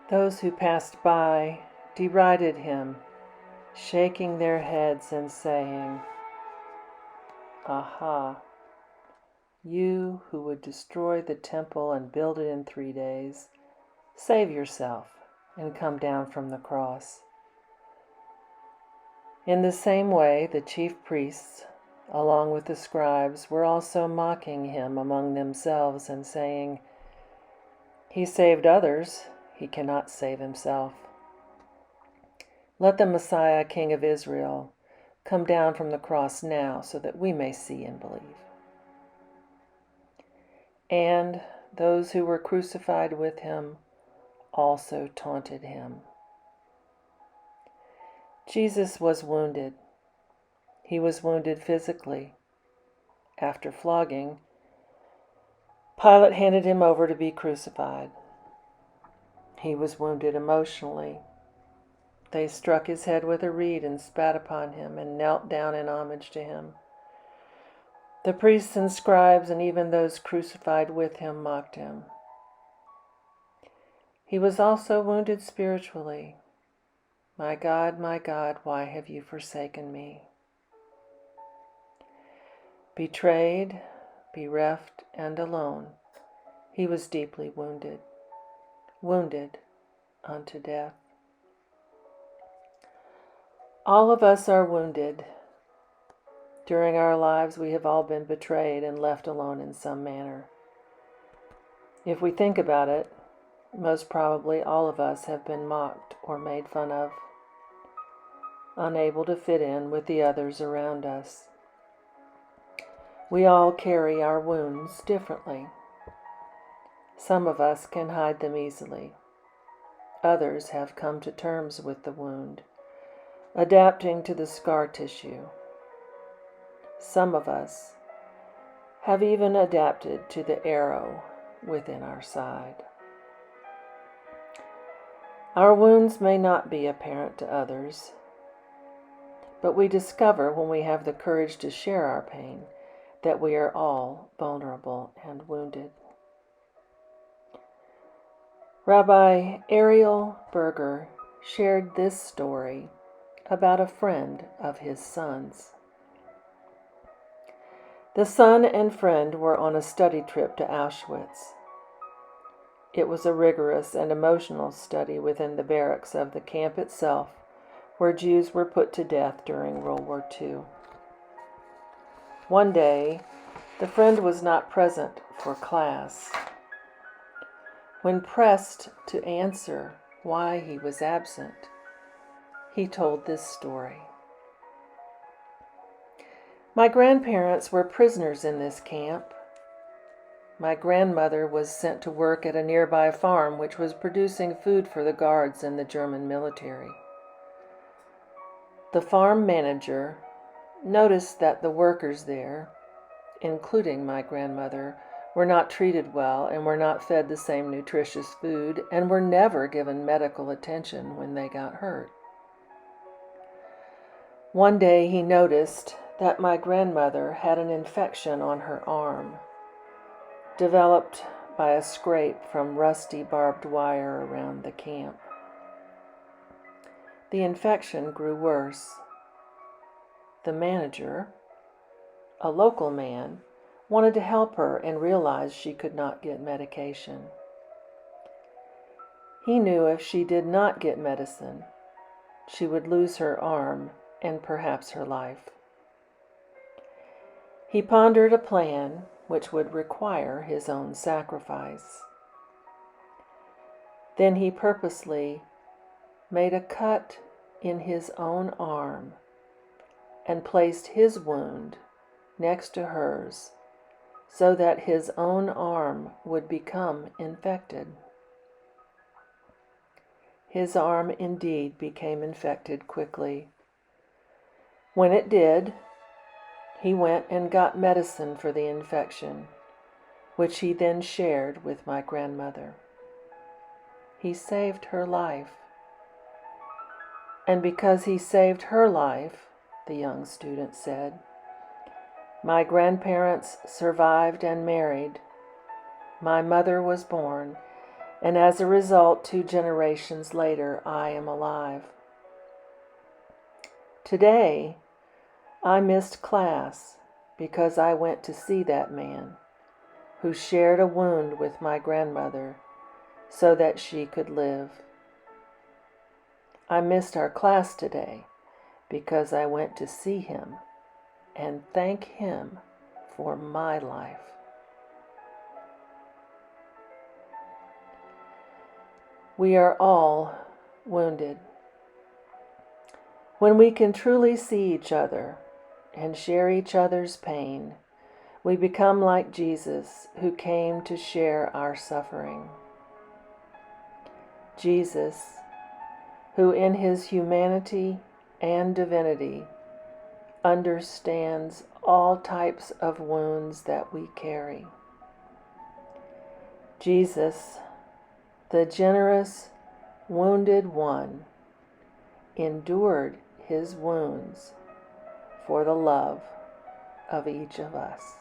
Those who passed by derided him, shaking their heads and saying, "Aha, you who would destroy the temple and build it in 3 days, save yourself and come down from the cross." In the same way, the chief priests, along with the scribes, were also mocking him among themselves and saying, "He saved others, he cannot save himself. Let the Messiah, King of Israel, come down from the cross now so that we may see and believe." And those who were crucified with him also taunted him. Jesus was wounded. He was wounded physically. After flogging, Pilate handed him over to be crucified. He was wounded emotionally. They struck his head with a reed and spat upon him and knelt down in homage to him. The priests and scribes and even those crucified with him mocked him. He was also wounded spiritually. My God, why have you forsaken me?" Betrayed, bereft, and alone, he was deeply wounded, wounded unto death. All of us are wounded. During our lives, we have all been betrayed and left alone in some manner. If we think about it, most probably all of us have been mocked or made fun of, unable to fit in with the others around us. We all carry our wounds differently. Some of us can hide them easily. Others have come to terms with the wound, adapting to the scar tissue. Some of us have even adapted to the arrow within our side. Our wounds may not be apparent to others, but we discover when we have the courage to share our pain that we are all vulnerable and wounded. Rabbi Ariel Berger shared this story about a friend of his son's. The son and friend were on a study trip to Auschwitz. It was a rigorous and emotional study within the barracks of the camp itself, where Jews were put to death during World War II. One day, the friend was not present for class. When pressed to answer why he was absent, he told this story. "My grandparents were prisoners in this camp. My grandmother was sent to work at a nearby farm which was producing food for the guards and the German military. The farm manager noticed that the workers there, including my grandmother, were not treated well and were not fed the same nutritious food and were never given medical attention when they got hurt. One day he noticed that my grandmother had an infection on her arm, developed by a scrape from rusty barbed wire around the camp. The infection grew worse. The manager, a local man, wanted to help her and realized she could not get medication. He knew if she did not get medicine, she would lose her arm and perhaps her life. He pondered a plan which would require his own sacrifice. Then he purposely made a cut in his own arm and placed his wound next to hers so that his own arm would become infected. His arm indeed became infected quickly. When it did, he went and got medicine for the infection, which he then shared with my grandmother. He saved her life. And because he saved her life, the young student said, my grandparents survived and married. My mother was born, and as a result, 2 generations later, I am alive. Today, I missed class because I went to see that man who shared a wound with my grandmother so that she could live. I missed our class today because I went to see him and thank him for my life. We are all wounded. When we can truly see each other and share each other's pain, we become like Jesus, who came to share our suffering. Jesus, who in his humanity and divinity understands all types of wounds that we carry. Jesus, the generous, wounded one, endured his wounds for the love of each of us.